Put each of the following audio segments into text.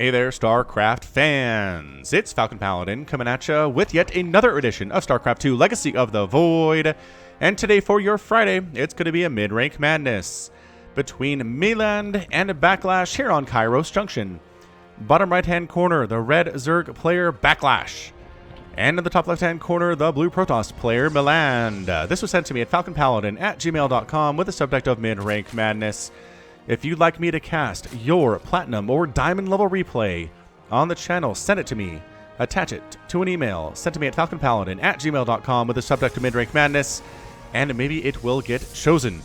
Hey there, StarCraft fans! It's Falcon Paladin coming at you with yet another edition of StarCraft 2 Legacy of the Void. And today for your Friday, it's going to be a mid-rank madness between Mailand and Backlash here on Kairos Junction. Bottom right-hand corner, the red Zerg player Backlash. And in the top left-hand corner, the blue Protoss player Mailand. This was sent to me at falconpaladin@gmail.com with the subject of mid-rank madness. If you'd like me to cast your platinum or diamond level replay on the channel, send it to me. Attach it to an email sent to me at falconpaladin@gmail.com with the subject of mid-rank madness, and maybe it will get chosen.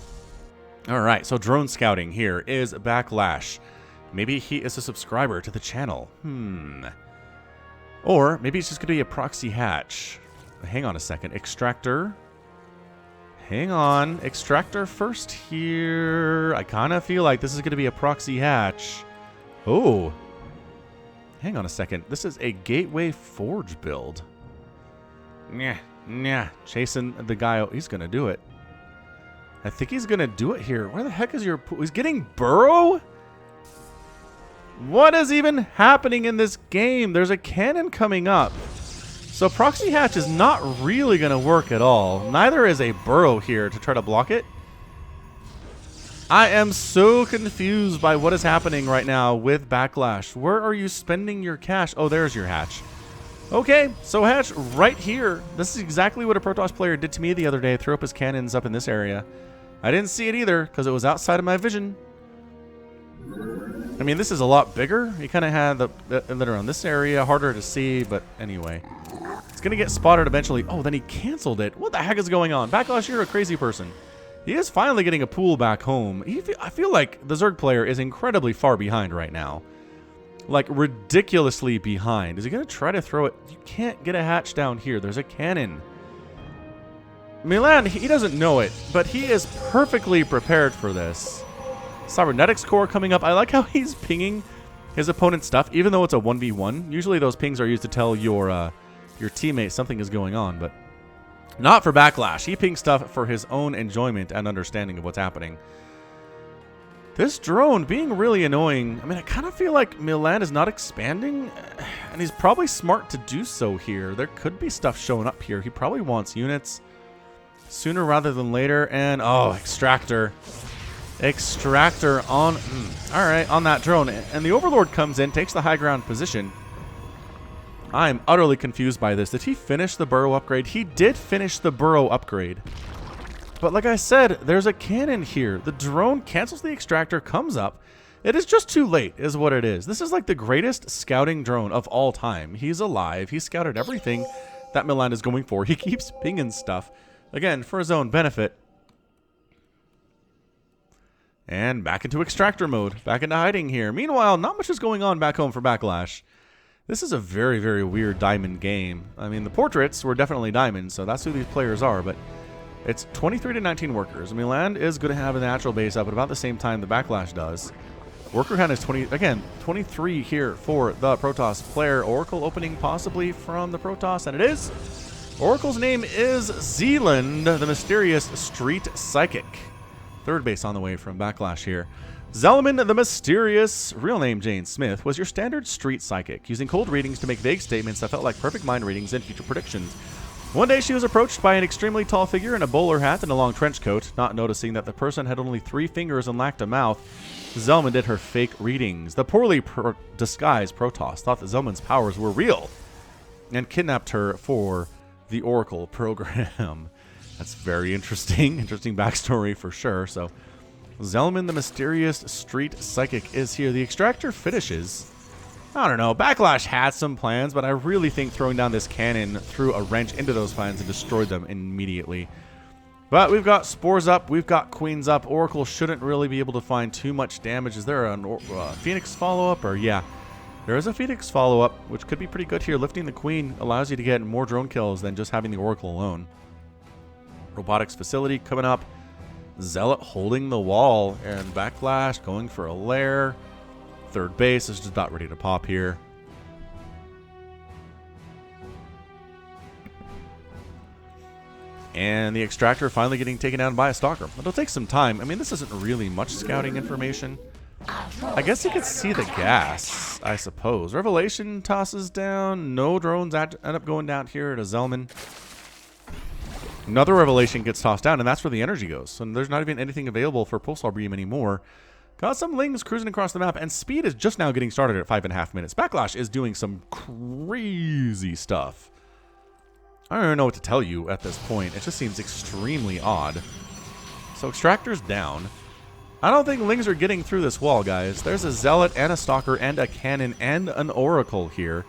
Alright, so drone scouting here is Backlash. Maybe he is a subscriber to the channel. Or maybe it's just going to be a proxy hatch. Hang on a second. Extractor. Hang on. Extractor first here. I kind of feel like this is going to be a proxy hatch. Oh. Hang on a second. This is a Gateway Forge build. Nah. Chasing the guy. He's going to do it. I think he's going to do it here. Where the heck is your... He's getting burrow? What is even happening in this game? There's a cannon coming up. So proxy hatch is not really going to work at all. Neither is a burrow here to try to block it. I am so confused by what is happening right now with Backlash. Where are you spending your cash? Oh, there's your hatch. Okay, so hatch right here. This is exactly what a Protoss player did to me the other day. Threw up his cannons up in this area. I didn't see it either because it was outside of my vision. I mean, this is a lot bigger. You kind of had the around this area, harder to see, but anyway. It's going to get spotted eventually. Oh, then he canceled it. What the heck is going on? Backlash, you're a crazy person. He is finally getting a pool back home. I feel like the Zerg player is incredibly far behind right now. Like, ridiculously behind. Is he going to try to throw it? You can't get a hatch down here. There's a cannon. Miland, he doesn't know it, but he is perfectly prepared for this. Cybernetics core coming up. I like how he's pinging his opponent's stuff, even though it's a 1v1. Usually those pings are used to tell your teammate something is going on, but not for Backlash. He pings stuff for his own enjoyment and understanding of what's happening. This drone being really annoying. I mean, I kind of feel like Miland is not expanding, and he's probably smart to do so here. There could be stuff showing up here. He probably wants units sooner rather than later, and oh, extractor. Extractor on, alright, on that drone. And the Overlord comes in, takes the high ground position. I'm utterly confused by this. Did he finish the burrow upgrade? He did finish the burrow upgrade. But like I said, there's a cannon here. The drone cancels the extractor, comes up. It is just too late, is what it is. This is like the greatest scouting drone of all time. He's alive. He scouted everything that Milan is going for. He keeps pinging stuff. Again, for his own benefit. And back into extractor mode. Back into hiding here. Meanwhile, not much is going on back home for Backlash. This is a very, very weird diamond game. I mean, the portraits were definitely diamonds, so that's who these players are, but it's 23 to 19 workers. Miland is going to have a natural base up at about the same time the Backlash does. Worker count is 23 here for the Protoss player. Oracle opening possibly from the Protoss, and it is. Oracle's name is Zealand, the mysterious street psychic. Third base on the way from Backlash here. Zelman, the mysterious, real name Jane Smith, was your standard street psychic, using cold readings to make vague statements that felt like perfect mind readings and future predictions. One day she was approached by an extremely tall figure in a bowler hat and a long trench coat. Not noticing that the person had only 3 fingers and lacked a mouth, Zelman did her fake readings. The poorly disguised Protoss thought that Zelman's powers were real and kidnapped her for the Oracle program. That's very interesting. Interesting backstory for sure. So, Zelman, the mysterious street psychic, is here. The extractor finishes. I don't know. Backlash had some plans, but I really think throwing down this cannon threw a wrench into those plans and destroyed them immediately. But we've got spores up. We've got queens up. Oracle shouldn't really be able to find too much damage. Is there a Phoenix follow-up? Or yeah, there is a Phoenix follow-up, which could be pretty good here. Lifting the queen allows you to get more drone kills than just having the Oracle alone. Robotics facility coming up. Zealot holding the wall, and Backlash going for a lair. Third base is just about ready to pop here. And the extractor finally getting taken down by a stalker. It'll take some time. I mean, this isn't really much scouting information. I guess you could see the gas, I suppose. Revelation tosses down. No drones end up going down here to Zelman. Another Revelation gets tossed down, and that's where the energy goes. And there's not even anything available for Pulsar Beam anymore. Got some Lings cruising across the map, and speed is just now getting started at 5.5 minutes. Backlash is doing some crazy stuff. I don't even know what to tell you at this point. It just seems extremely odd. So Extractor's down. I don't think Lings are getting through this wall, guys. There's a Zealot and a Stalker and a Cannon and an Oracle here,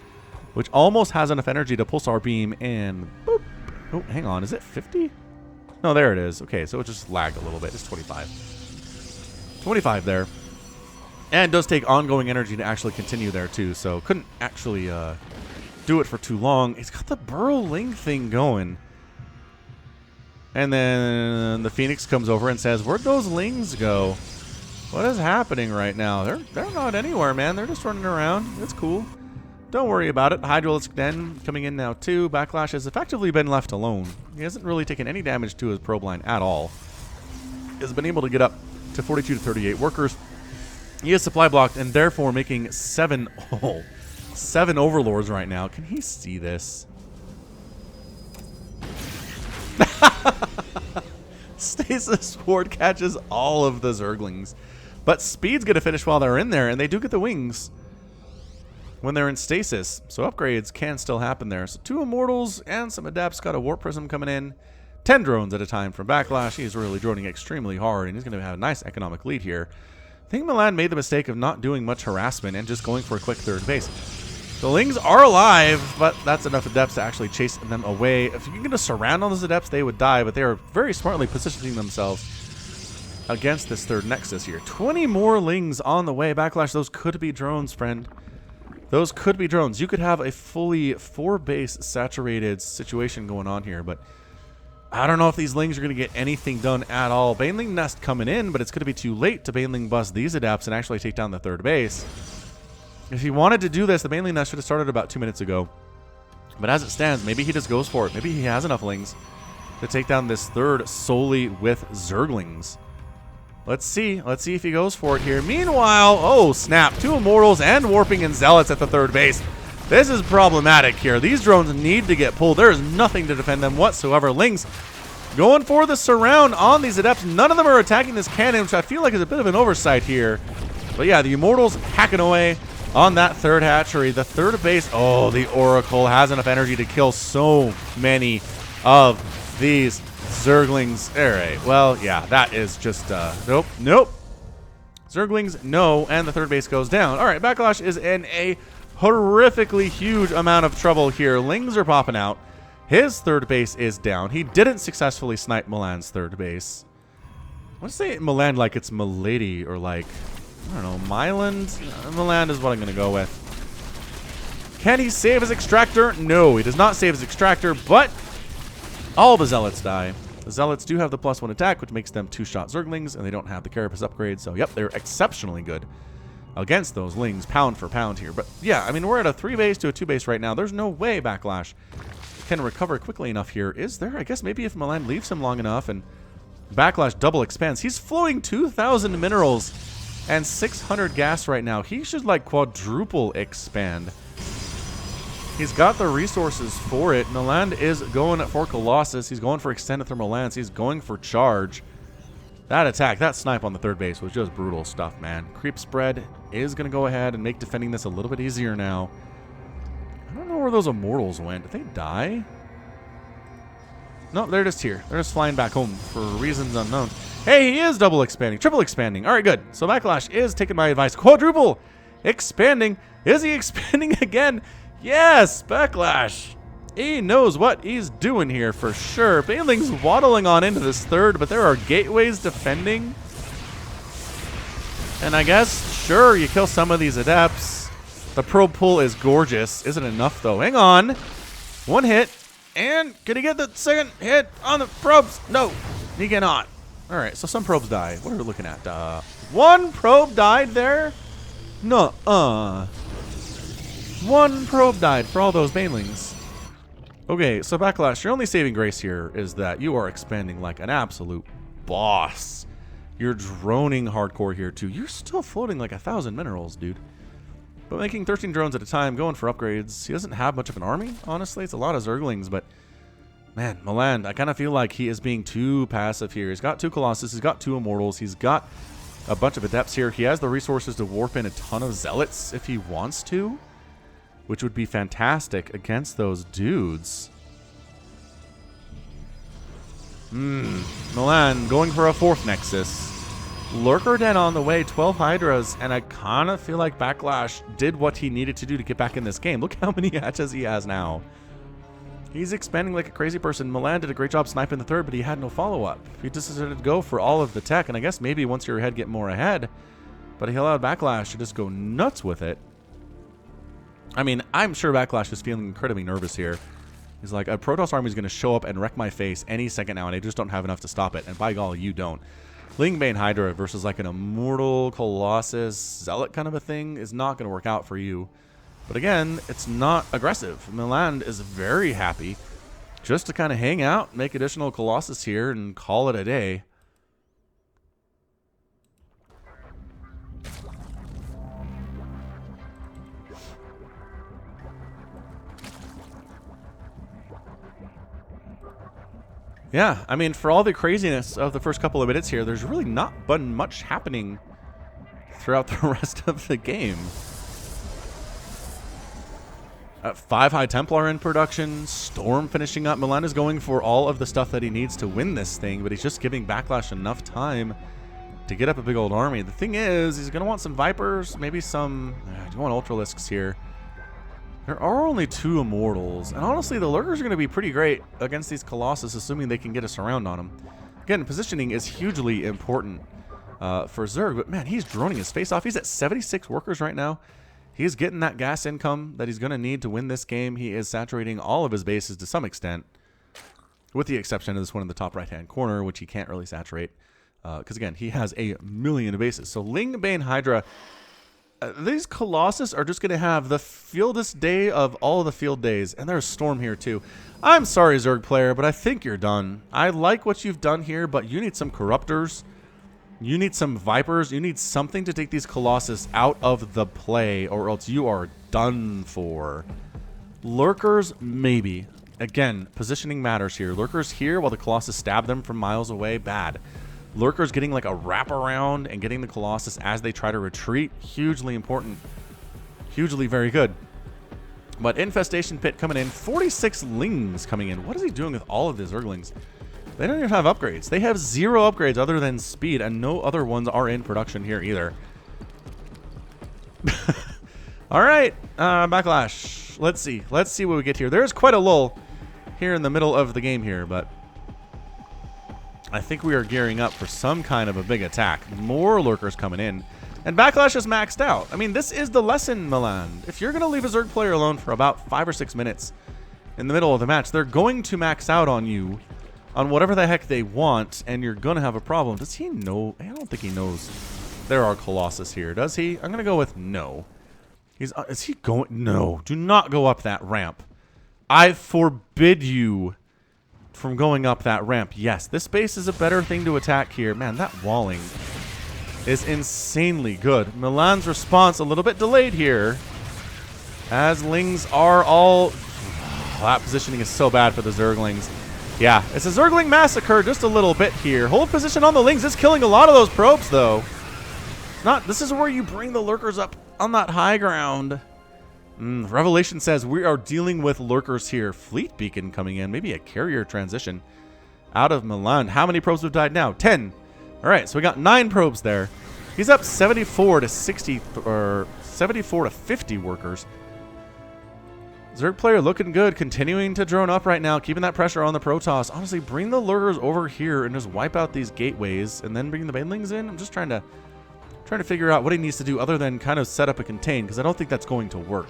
which almost has enough energy to Pulsar Beam and boop. Oh, hang on. Is it 50? No, there it is. Okay, so it just lagged a little bit. It's 25. 25 there. And it does take ongoing energy to actually continue there, too. So couldn't actually do it for too long. It's got the Burrow Ling thing going. And then the Phoenix comes over and says, where'd those Lings go? What is happening right now? They're not anywhere, man. They're just running around. It's cool. Don't worry about it. Hydraulics then coming in now too. Backlash has effectively been left alone. He hasn't really taken any damage to his probe line at all. He has been able to get up to 42 to 38 workers. He is supply blocked and therefore making 7 Overlords right now. Can he see this? Stasis Ward catches all of the Zerglings. But Speed's going to finish while they're in there, and they do get the wings when they're in stasis. So upgrades can still happen there. So 2 Immortals and some Adepts. Got a Warp Prism coming in. 10 drones at a time from Backlash. He's really droning extremely hard, and he's going to have a nice economic lead here. I think Mailand made the mistake of not doing much harassment and just going for a quick third base. The Lings are alive, but that's enough Adepts to actually chase them away. If you can get a surround on those Adepts, they would die, but they are very smartly positioning themselves against this third Nexus here. 20 more Lings on the way. Backlash, those could be drones, friend. Those could be drones. You could have a fully 4-base saturated situation going on here, but I don't know if these Lings are going to get anything done at all. Baneling Nest coming in, but it's going to be too late to Baneling bust these Adepts and actually take down the third base. If he wanted to do this, the Baneling Nest should have started about 2 minutes ago. But as it stands, maybe he just goes for it. Maybe he has enough Lings to take down this third solely with Zerglings. Let's see. Let's see if he goes for it here. Meanwhile, oh snap, 2 Immortals and Warping and Zealots at the third base. This is problematic here. These drones need to get pulled. There is nothing to defend them whatsoever. Lings going for the surround on these Adepts. None of them are attacking this cannon, which I feel like is a bit of an oversight here. But yeah, the Immortals hacking away on that third hatchery. The third base, oh, the Oracle has enough energy to kill so many of these Zerglings. All right, well, yeah, that is just, nope. Zerglings, no, and the third base goes down. All right, Backlash is in a horrifically huge amount of trouble here. Lings are popping out. His third base is down. He didn't successfully snipe Mailand's third base. Let's say Mailand like it's Milady or like, I don't know, Mailand? Mailand is what I'm going to go with. Can he save his Extractor? No, he does not save his Extractor, but all the Zealots die. The Zealots do have the +1 attack, which makes them 2-shot Zerglings, and they don't have the Carapace upgrade, so yep, they're exceptionally good against those Lings, pound for pound here. But yeah, I mean, we're at a 3-base to a 2-base right now. There's no way Backlash can recover quickly enough here. Is there? I guess maybe if Mailand leaves him long enough and Backlash double expands. He's flowing 2,000 minerals and 600 gas right now. He should like quadruple expand. He's got the resources for it. Mailand is going for Colossus. He's going for extended thermal lance. He's going for charge. That attack, that snipe on the third base was just brutal stuff, man. Creep spread is going to go ahead and make defending this a little bit easier now. I don't know where those Immortals went. Did they die? No, they're just here. They're just flying back home for reasons unknown. Hey, he is double expanding, triple expanding. All right, good. So Backlash is taking my advice. Quadruple expanding. Is he expanding again? Yes, Backlash. He knows what he's doing here for sure. Baneling's waddling on into this third, but there are gateways defending. And I guess, sure, you kill some of these Adepts. The probe pull is gorgeous. Isn't enough, though. Hang on. 1 hit. And can he get the second hit on the probes? No, he cannot. All right, so some probes die. What are we looking at? 1 probe died there? Nuh-uh. 1 probe died for all those Banelings. Okay, so Backlash, your only saving grace here is that you are expanding like an absolute boss. You're droning hardcore here, too. You're still floating like 1,000 minerals, dude. But making 13 drones at a time, going for upgrades. He doesn't have much of an army, honestly. It's a lot of Zerglings, but... Man, Mailand, I kind of feel like he is being too passive here. He's got 2 Colossus, he's got 2 Immortals, he's got a bunch of Adepts here. He has the resources to warp in a ton of Zealots if he wants to, which would be fantastic against those dudes. Mailand going for a 4th Nexus. Lurker Den on the way, 12 Hydras, and I kind of feel like Backlash did what he needed to do to get back in this game. Look how many hatches he has now. He's expanding like a crazy person. Mailand did a great job sniping the 3rd, but he had no follow-up. He just decided to go for all of the tech, and I guess maybe once you're ahead, get more ahead. But he allowed Backlash to just go nuts with it. I mean, I'm sure Backlash is feeling incredibly nervous here. He's like, a Protoss army is going to show up and wreck my face any second now, and I just don't have enough to stop it. And by golly, you don't. Lingbane Hydra versus like an Immortal Colossus Zealot kind of a thing is not going to work out for you. But again, it's not aggressive. Mailand is very happy just to kind of hang out, make additional Colossus here, and call it a day. Yeah, I mean, for all the craziness of the first couple of minutes here, there's really not been much happening throughout the rest of the game. 5 High Templar in production, Storm finishing up. Mailand is going for all of the stuff that he needs to win this thing, but he's just giving Backlash enough time to get up a big old army. The thing is, he's going to want some Vipers, maybe some... do you want Ultralisks here? There are only 2 Immortals, and honestly, the Lurkers are going to be pretty great against these Colossus, assuming they can get us around on them. Again, positioning is hugely important for Zerg, but man, he's droning his face off. He's at 76 workers right now. He's getting that gas income that he's going to need to win this game. He is saturating all of his bases to some extent, with the exception of this one in the top right-hand corner, which he can't really saturate, because again, he has a million bases. So Lingbane Hydra, these Colossus are just going to have the fieldest day of all of the field days, and there's Storm here too. I'm sorry, Zerg player, but I think you're done. I like what you've done here, but you need some Corruptors. You need some Vipers. You need something to take these Colossus out of the play, or else you are done for. Lurkers, maybe. Again, positioning matters here. Lurkers here while the Colossus stab them from miles away, bad. Lurkers getting like a wraparound and getting the Colossus as they try to retreat, hugely important. Hugely very good. But Infestation Pit coming in, 46 Lings coming in. What is he doing with all of the Zerglings? They don't even have upgrades. They have 0 upgrades other than speed, and no other ones are in production here either. All right, Backlash. Let's see. Let's see what we get here. There's quite a lull here in the middle of the game here, but I think we are gearing up for some kind of a big attack. More Lurkers coming in, and Backlash is maxed out. I mean, this is the lesson, Mailand. If you're going to leave a Zerg player alone for about 5 or 6 minutes in the middle of the match, they're going to max out on you on whatever the heck they want, and you're going to have a problem. Does he know? I don't think he knows there are Colossus here, does he? I'm going to go with no. Is he going? No. Do not go up that ramp. I forbid you from going up that ramp. Yes, this base is a better thing to attack here. Man, that walling is insanely good. Mailand's response a little bit delayed here, as Lings are all... that positioning is so bad for the Zerglings. Yeah, it's a Zergling massacre just a little bit here. Hold position on the Lings. It's killing a lot of those probes, though. This is where you bring the Lurkers up on that high ground. Revelation says we are dealing with Lurkers here. Fleet Beacon coming in. Maybe a carrier transition out of Mailand. How many probes have died now? 10. All right, so we got 9 probes there. He's up 74 to 60, or 74 to 50 workers. Zerg player looking good, continuing to drone up right now, keeping that pressure on the Protoss. Honestly, bring the Lurkers over here and just wipe out these gateways, and then bring the Banelings in. I'm just trying to figure out what he needs to do other than kind of set up a contain, because I don't think that's going to work.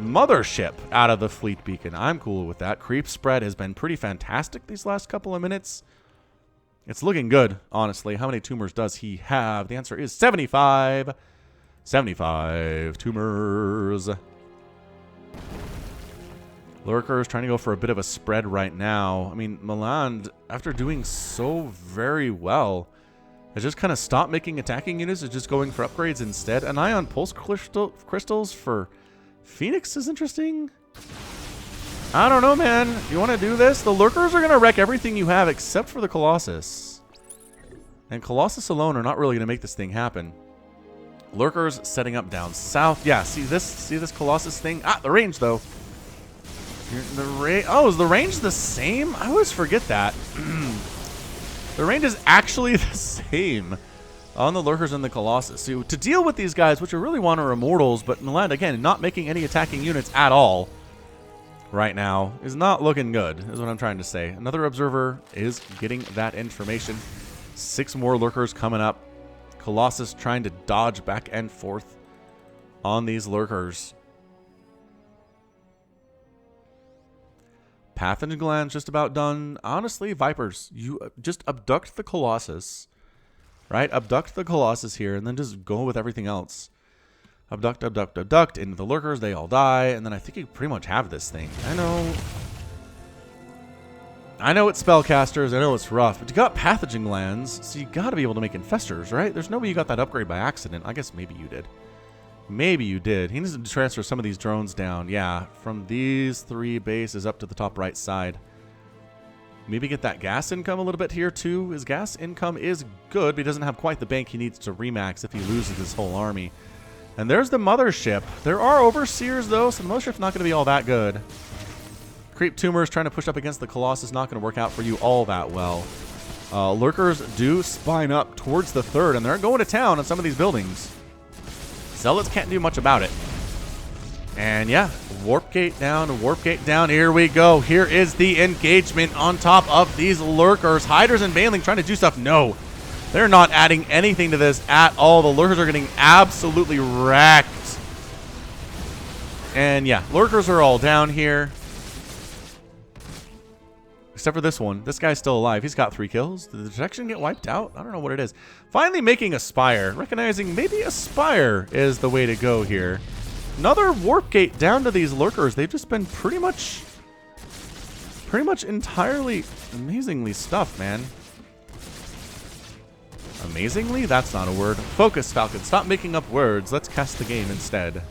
Mothership out of the Fleet Beacon. I'm cool with that. Creep spread has been pretty fantastic these last couple of minutes. It's looking good, honestly. How many tumors does he have? The answer is 75. 75 tumors. Lurker is trying to go for a bit of a spread right now. I mean, Mailand, after doing so very well It just kind of stopped making attacking units. It's just going for upgrades instead. An ion pulse crystals for Phoenix is interesting. I don't know, man. You want to do this? The Lurkers are going to wreck everything you have except for the Colossus. And Colossus alone are not really going to make this thing happen. Lurkers setting up down south. Yeah, see this Colossus thing? Ah, the range, though. Oh, is the range the same? I always forget that. The range is actually the same on the Lurkers and the Colossus. So to deal with these guys, what you really want are Immortals, but Mailand, again, not making any attacking units at all right now is not looking good, is what I'm trying to say. Another Observer is getting that information. 6 more Lurkers coming up. Colossus trying to dodge back and forth on these Lurkers. Pathogen glands just about done. Honestly, Vipers, you just abduct the Colossus, right? Abduct the Colossus here, and then just go with everything else. Abduct, abduct, abduct into the Lurkers. They all die, and then I think you pretty much have this thing. I know it's spellcasters. I know it's rough, but you got pathogen glands, so you got to be able to make infestors, right? There's no way you got that upgrade by accident. I guess maybe you did. Maybe you did. He needs to transfer some of these drones down. Yeah, from these 3 bases up to the top right side. Maybe get that gas income a little bit here, too. His gas income is good, but he doesn't have quite the bank he needs to remax if he loses his whole army. And there's the mothership. There are overseers, though, so the mothership's not going to be all that good. Creep Tumors trying to push up against the Colossus, not going to work out for you all that well. Lurkers do spine up towards the 3rd, and they're going to town on some of these buildings. Zealots can't do much about it. And yeah, warp gate down, warp gate down. Here we go. Here is the engagement on top of these Lurkers. Hydras and Mailing trying to do stuff. No, they're not adding anything to this at all. The Lurkers are getting absolutely wrecked. And yeah, Lurkers are all down here. Except for this one. This guy's still alive. He's got 3 kills. Did the detection get wiped out? I don't know what it is. Finally making a Spire. Recognizing maybe a Spire is the way to go here. Another warp gate down to these Lurkers. They've just been pretty much entirely amazingly stuffed, man. Amazingly? That's not a word. Focus, Falcon. Stop making up words. Let's cast the game instead.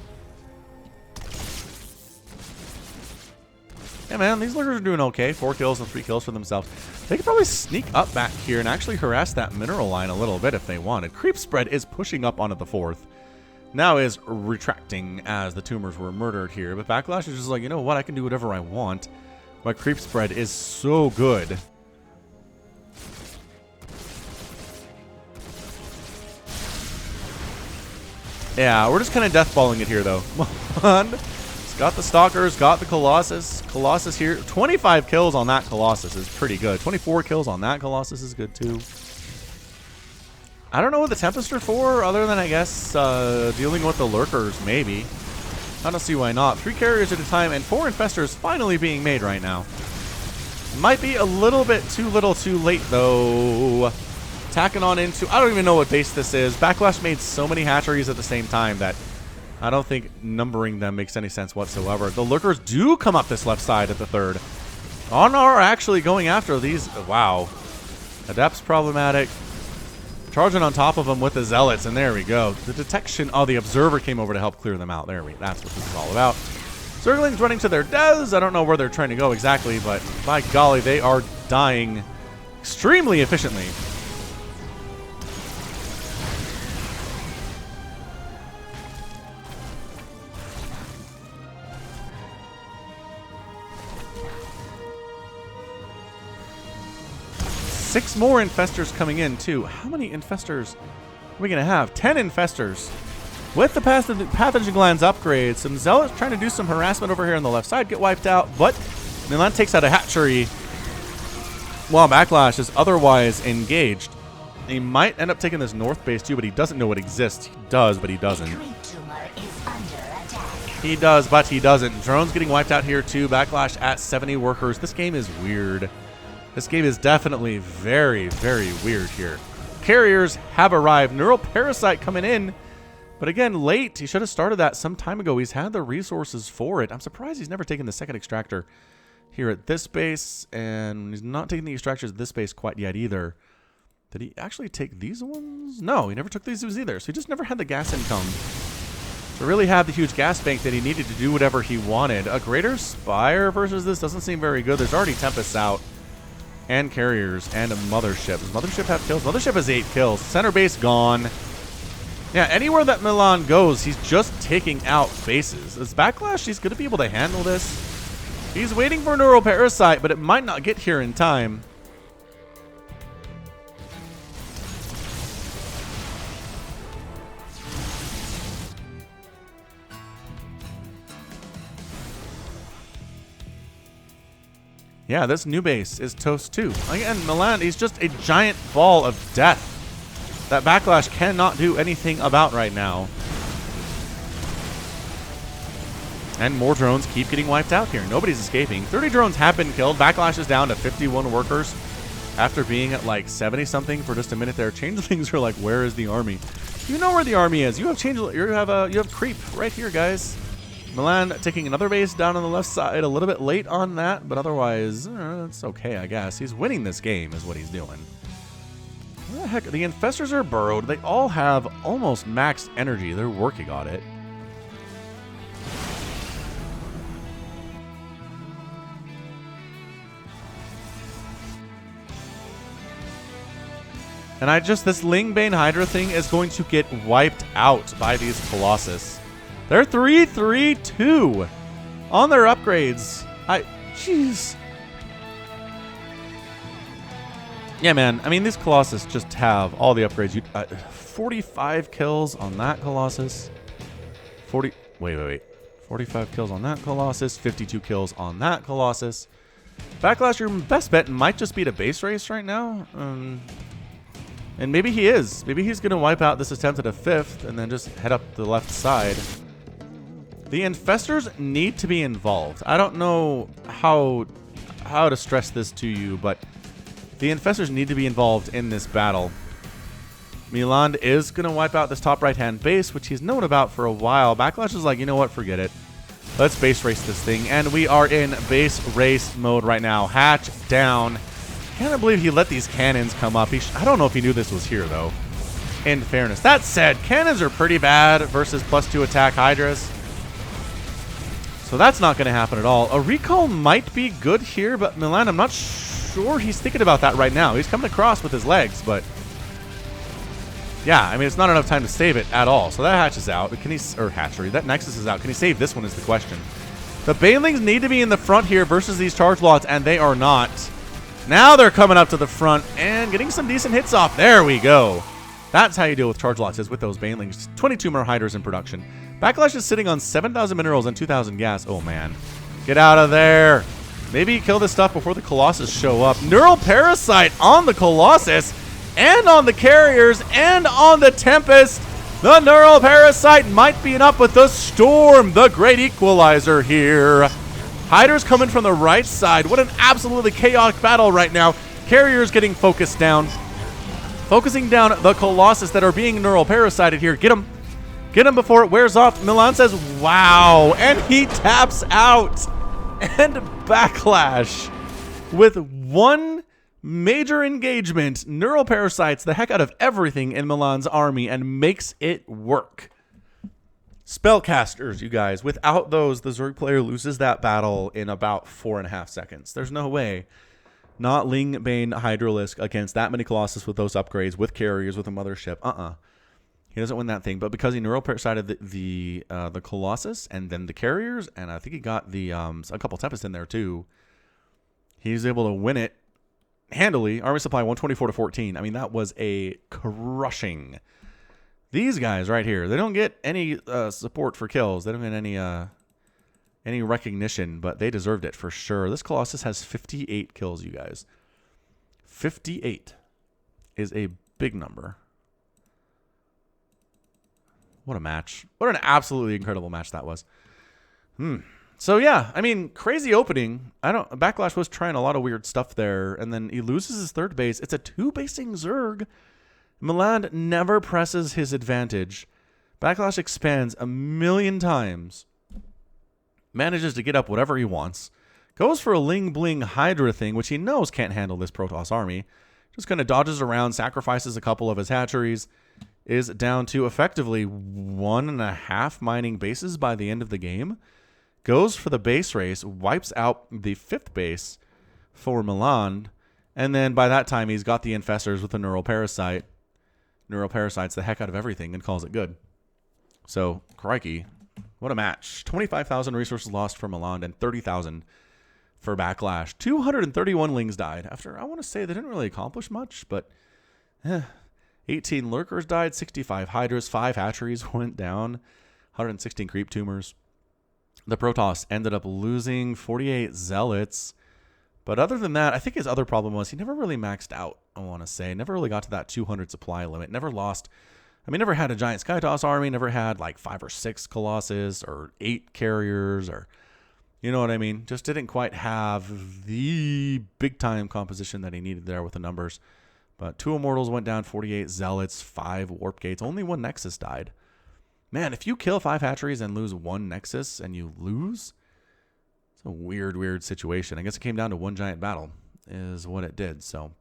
Yeah, man, these Lurkers are doing okay. 4 kills and 3 kills for themselves. They could probably sneak up back here and actually harass that mineral line a little bit if they wanted. Creep Spread is pushing up onto the 4th. Now is retracting as the tumors were murdered here. But Backlash is just like, you know what? I can do whatever I want. My Creep Spread is so good. Yeah, we're just kind of deathballing it here, though. Come on. Got the Stalkers, got the Colossus. Colossus here. 25 kills on that Colossus is pretty good. 24 kills on that Colossus is good, too. I don't know what the Tempest are for, other than, I guess, dealing with the Lurkers, maybe. I don't see why not. 3 carriers at a time, and 4 Infestors finally being made right now. Might be a little bit too little too late, though. Tacking on into... I don't even know what base this is. Backlash made so many hatcheries at the same time that... I don't think numbering them makes any sense whatsoever. The Lurkers do come up this left side at the 3rd. Are actually going after these. Wow. Adept's problematic. Charging on top of them with the Zealots, and there we go. The detection. Oh, the Observer came over to help clear them out. That's what this is all about. Zerglings running to their deaths. I don't know where they're trying to go exactly, but by golly, they are dying extremely efficiently. Six more Infestors coming in, too. How many Infestors are we going to have? 10 Infestors. With the Pathogen Glands upgrade, some Zealots trying to do some harassment over here on the left side get wiped out, but Mailand takes out a hatchery while Backlash is otherwise engaged. He might end up taking this north base, too, but he doesn't know it exists. He does, but he doesn't. He does, but he doesn't. Drones getting wiped out here, too. Backlash at 70 workers. This game is weird. This game is definitely very, very weird here. Carriers have arrived. Neural Parasite coming in. But again, late. He should have started that some time ago. He's had the resources for it. I'm surprised he's never taken the second extractor here at this base. And he's not taking the extractors at this base quite yet either. Did he actually take these ones? No, he never took these ones either. So he just never had the gas income to really have the huge gas bank that he needed to do whatever he wanted. A Greater Spire versus this doesn't seem very good. There's already Tempests out. And Carriers and a Mothership. Does Mothership have kills? Mothership has 8 kills. Center base gone. Yeah, anywhere that Mailand goes, he's just taking out bases. As Backlash, he's going to be able to handle this. He's waiting for Neural Parasite, but it might not get here in time. Yeah, this new base is toast too. Again, Mailand, he's just a giant ball of death that Backlash cannot do anything about right now. And more drones keep getting wiped out here. Nobody's escaping. 30 drones have been killed. Backlash is down to 51 workers after being at like 70-something for just a minute there. Changelings are like, where is the army? You know where the army is. You have you have creep right here, guys. Mailand taking another base down on the left side, a little bit late on that, but otherwise, it's okay, I guess. He's winning this game is what he's doing. What the heck? The Infestors are burrowed. They all have almost max energy. They're working on it. And this Lingbane Hydra thing is going to get wiped out by these Colossus. They're 3-3-2 on their upgrades. Jeez. Yeah, man. I mean, these Colossus just have all the upgrades. 45 kills on that Colossus. 45 kills on that Colossus. 52 kills on that Colossus. Backlash, your best bet might just be to base race right now. And maybe he is. Maybe he's going to wipe out this attempt at a 5th and then just head up the left side. The Infestors need to be involved. I don't know how to stress this to you, but the Infestors need to be involved in this battle. Mailand is going to wipe out this top right-hand base, which he's known about for a while. Backlash is like, you know what? Forget it. Let's base race this thing. And we are in base race mode right now. Hatch down. Can't believe he let these cannons come up. I don't know if he knew this was here, though. In fairness. That said, cannons are pretty bad versus +2 attack Hydras. So that's not going to happen at all. A recall might be good here, but Mailand, I'm not sure he's thinking about that right now. He's coming across with his legs, but yeah, I mean, it's not enough time to save it at all. So that hatch is out. Can he, or hatchery, that Nexus is out. Can he save this one is the question. The Banelings need to be in the front here versus these charge lots, and they are not. Now they're coming up to the front and getting some decent hits off. There we go. That's how you deal with charge lots, is with those Banelings. 22 more Hydras in production. Backlash is sitting on 7,000 minerals and 2,000 gas. Oh, man. Get out of there. Maybe kill this stuff before the Colossus show up. Neural Parasite on the Colossus and on the Carriers and on the Tempest. The Neural Parasite might be enough with the Storm, the great equalizer here. Hydra's coming from the right side. What an absolutely chaotic battle right now. Carriers getting focused down. Focusing down the Colossus that are being Neural Parasited here. Get him. Get him before it wears off. Mailand says, wow. And he taps out. And Backlash with one major engagement. Neural Parasites the heck out of everything in Mailand's army and makes it work. Spellcasters, you guys. Without those, the Zerg player loses that battle in about 4.5 seconds. There's no way. Not Lingbane Hydralisk against that many Colossus with those upgrades, with Carriers, with a Mothership. He doesn't win that thing, but because he Neural Parasited the Colossus and then the Carriers, and I think he got the a couple Tempests in there too, he's able to win it handily. Army supply 124-14. I mean, that was a crushing. These guys right here, they don't get any support for kills. They don't get any recognition, but they deserved it for sure. This Colossus has 58 kills, you guys. 58 is a big number. What a match. What an absolutely incredible match that was. So yeah, I mean, crazy opening. Backlash was trying a lot of weird stuff there, and then he loses his third base. It's a 2-basing Zerg. Mailand never presses his advantage. Backlash expands a million times. Manages to get up whatever he wants. Goes for a Ling Bling Hydra thing, which he knows can't handle this Protoss army. Just kind of dodges around, sacrifices a couple of his hatcheries, is down to effectively 1.5 mining bases by the end of the game. Goes for the base race, wipes out the 5th base for Mailand, and then by that time he's got the infestors with the neural parasite. Neural parasites the heck out of everything and calls it good. So, crikey, what a match. 25,000 resources lost for Mailand and 30,000 for Backlash. 231 lings died after, I want to say, they didn't really accomplish much, but 18 lurkers died, 65 hydras, 5 hatcheries went down, 116 creep tumors. The Protoss ended up losing 48 zealots. But other than that, I think his other problem was he never really maxed out, I want to say. Never really got to that 200 supply limit. Never lost. I mean, never had a giant Skytoss army. Never had like 5 or 6 Colossus or 8 carriers or, you know what I mean? Just didn't quite have the big-time composition that he needed there with the numbers. But 2 Immortals went down, 48 Zealots, 5 Warp Gates. Only 1 Nexus died. Man, if you kill 5 hatcheries and lose 1 Nexus and you lose, it's a weird, weird situation. I guess it came down to 1 giant battle is what it did. So,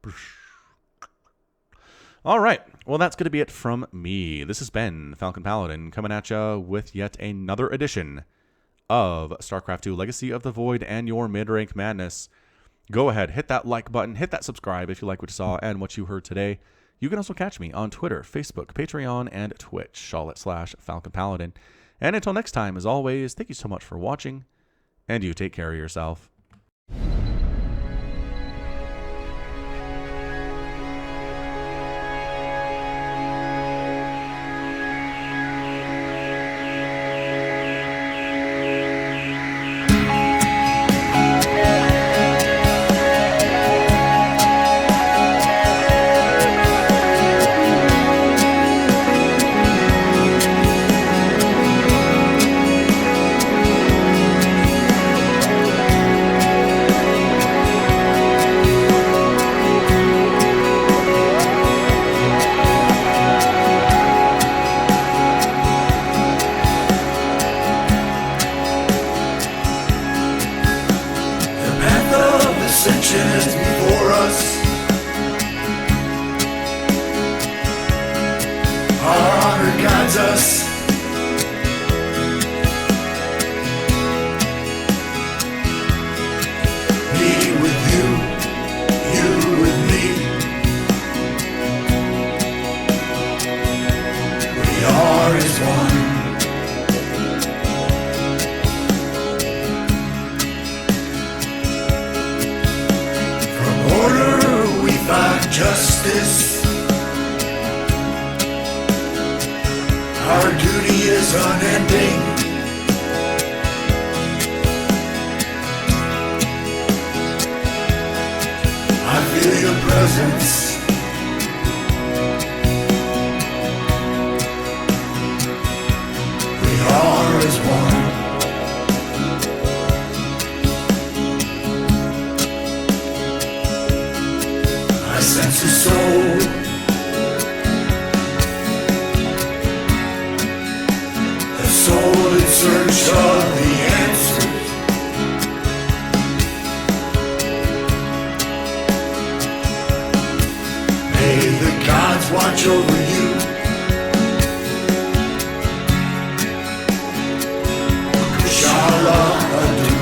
all right. Well, that's going to be it from me. This has been Falcon Paladin coming at you with yet another edition of StarCraft 2 Legacy of the Void and your mid-rank madness. Go ahead, hit that like button, hit that subscribe if you like what you saw and what you heard today. You can also catch me on Twitter, Facebook, Patreon, and Twitch, /Falcon Paladin. And until next time, as always, thank you so much for watching, and you take care of yourself. Before us, our honor guides us. Me with you, you with me. We are as one. Justice, our duty is unending. I feel your presence. We are as one. Sense a soul, a soul in search of the answers. May the gods watch over you. Kushala Adu.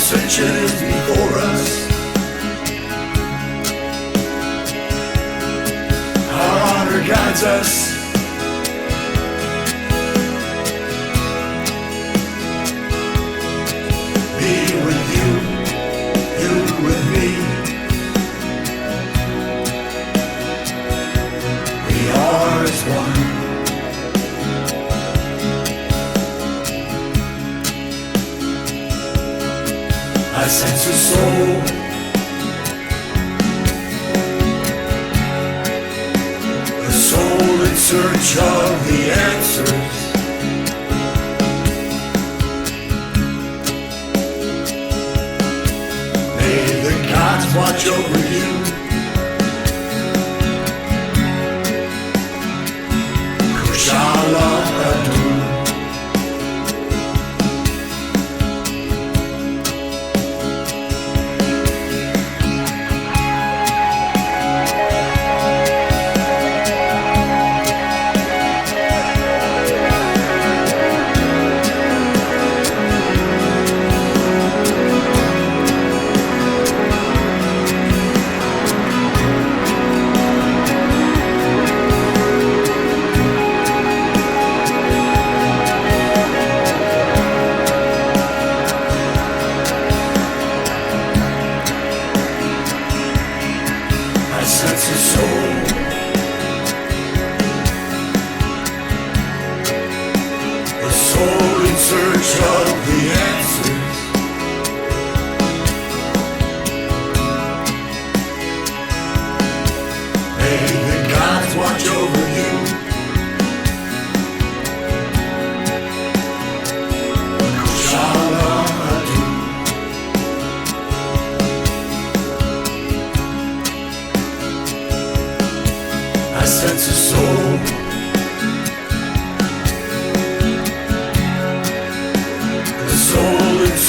Ascension is before us. Our honor guides us. Me with you, you with me. We are as one. I sense a soul, a soul in search of the answers. May the gods watch over you. Kushala Adu.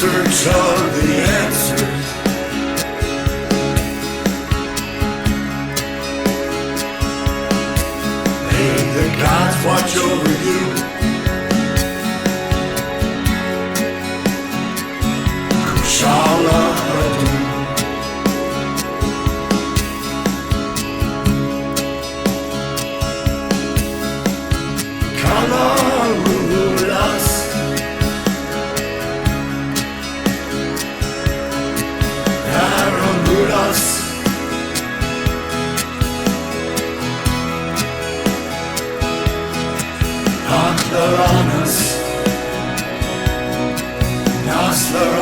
search of the answers. May the gods watch over you. Kushala Adu. Kalarulas. Aramulas. Atlaranas. Naslara.